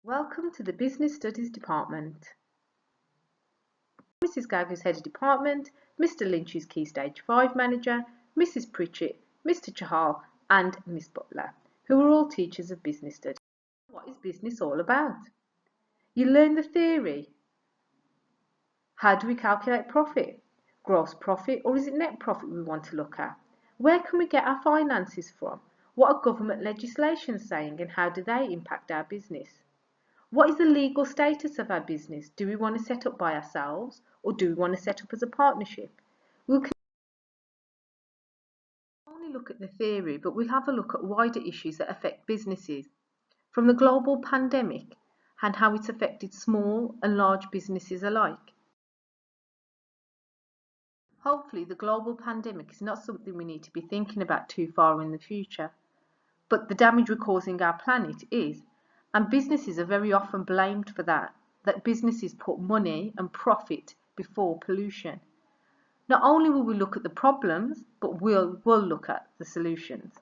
Welcome to the Business Studies Department. Mrs. Gagger's Head of Department, Mr. Lynch is Key Stage 5 Manager, Mrs. Pritchett, Mr. Chahal and Miss Butler, who are all teachers of Business Studies. What is business all about? You learn the theory. How do we calculate profit? Gross profit, or is it net profit we want to look at? Where can we get our finances from? What are government legislations saying and how do they impact our business? What is the legal status of our business? Do we want to set up by ourselves or do we want to set up as a partnership? We'll only look at the theory, but we'll have a look at wider issues that affect businesses, from the global pandemic and how it's affected small and large businesses alike. Hopefully, the global pandemic is not something we need to be thinking about too far in the future, but the damage we're causing our planet is, and businesses are very often blamed for that businesses put money and profit before pollution. Not only will we look at the problems, but we'll look at the solutions.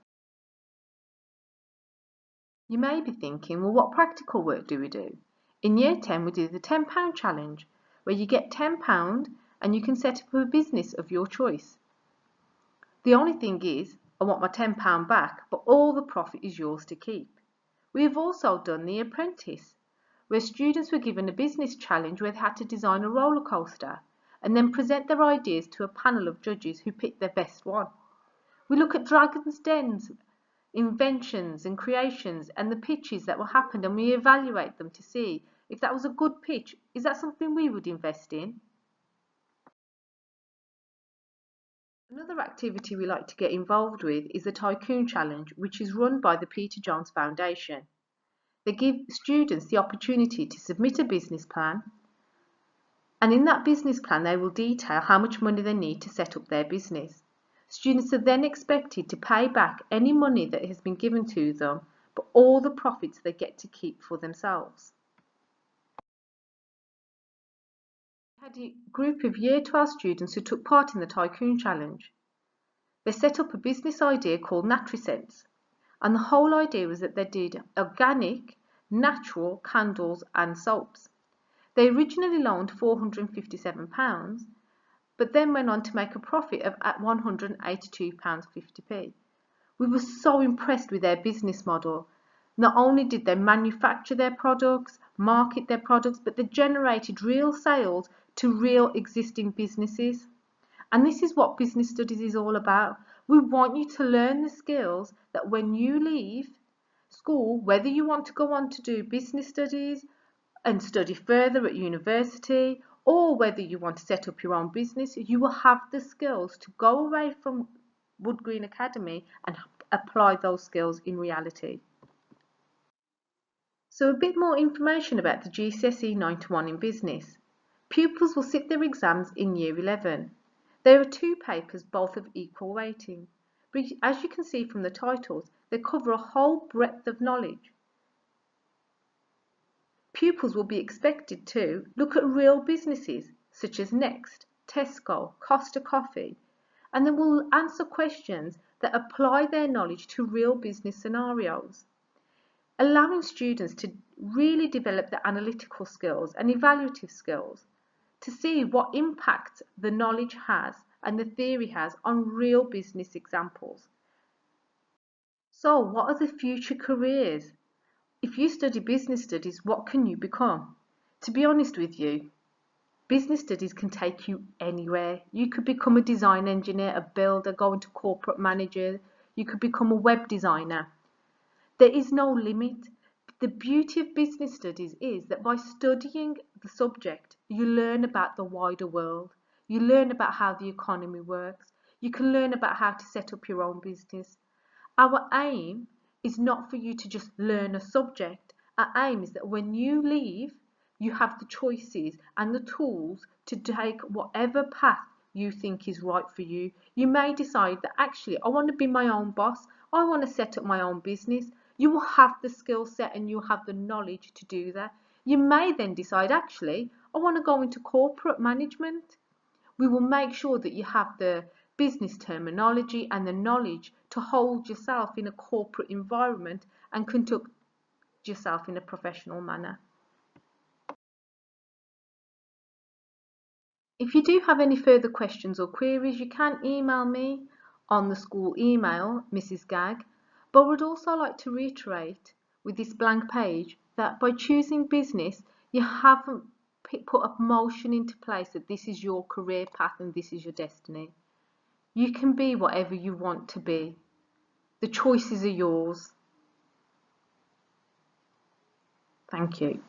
You may be thinking, well, what practical work do we do? In Year 10, we do the £10 challenge, where you get £10 and you can set up a business of your choice. The only thing is, I want my £10 back, but all the profit is yours to keep. We have also done The Apprentice, where students were given a business challenge where they had to design a roller coaster and then present their ideas to a panel of judges who picked their best one. We look at Dragon's Den's inventions and creations and the pitches that were happened, and we evaluate them to see if that was a good pitch. Is that something we would invest in? Another activity we like to get involved with is the Tycoon Challenge, which is run by the Peter Jones Foundation. They give students the opportunity to submit a business plan, and in that business plan they will detail how much money they need to set up their business. Students are then expected to pay back any money that has been given to them, but all the profits they get to keep for themselves. We had a group of Year 12 students who took part in the Tycoon Challenge. They set up a business idea called Natrisense, and the whole idea was that they did organic, natural candles and soaps. They originally loaned £457, but then went on to make a profit of £182.50p. We were so impressed with their business model. Not only did they manufacture their products, market their products, but they generated real sales to real existing businesses. And this is what business studies is all about. We want you to learn the skills that when you leave school, whether you want to go on to do business studies and study further at university, or whether you want to set up your own business, you will have the skills to go away from Wood Green Academy and apply those skills in reality. So a bit more information about the GCSE 9-1 in business. Pupils will sit their exams in Year 11. There are 2 papers, both of equal weighting. But as you can see from the titles, they cover a whole breadth of knowledge. Pupils will be expected to look at real businesses such as Next, Tesco, Costa Coffee, and they will answer questions that apply their knowledge to real business scenarios, allowing students to really develop their analytical skills and evaluative skills to see what impact the knowledge has and the theory has on real business examples. So, what are the future careers? If you study business studies, what can you become? To be honest with you, business studies can take you anywhere. You could become a design engineer, a builder, go into corporate manager. You could become a web designer. There is no limit. The beauty of business studies is that by studying the subject, you learn about the wider world. You learn about how the economy works. You can learn about how to set up your own business. Our aim is not for you to just learn a subject. Our aim is that when you leave, you have the choices and the tools to take whatever path you think is right for you. You may decide that actually I want to be my own boss. I want to set up my own business. You will have the skill set and you have the knowledge to do that. You may then decide actually I want to go into corporate management. We will make sure that you have the business terminology and the knowledge to hold yourself in a corporate environment and conduct yourself in a professional manner. If you do have any further questions or queries, you can email me on the school email, Mrs. Gag, but would also like to reiterate with this blank page that by choosing business, you haven't put a motion into place that this is your career path and this is your destiny. You can be whatever you want to be. The choices are yours. Thank you.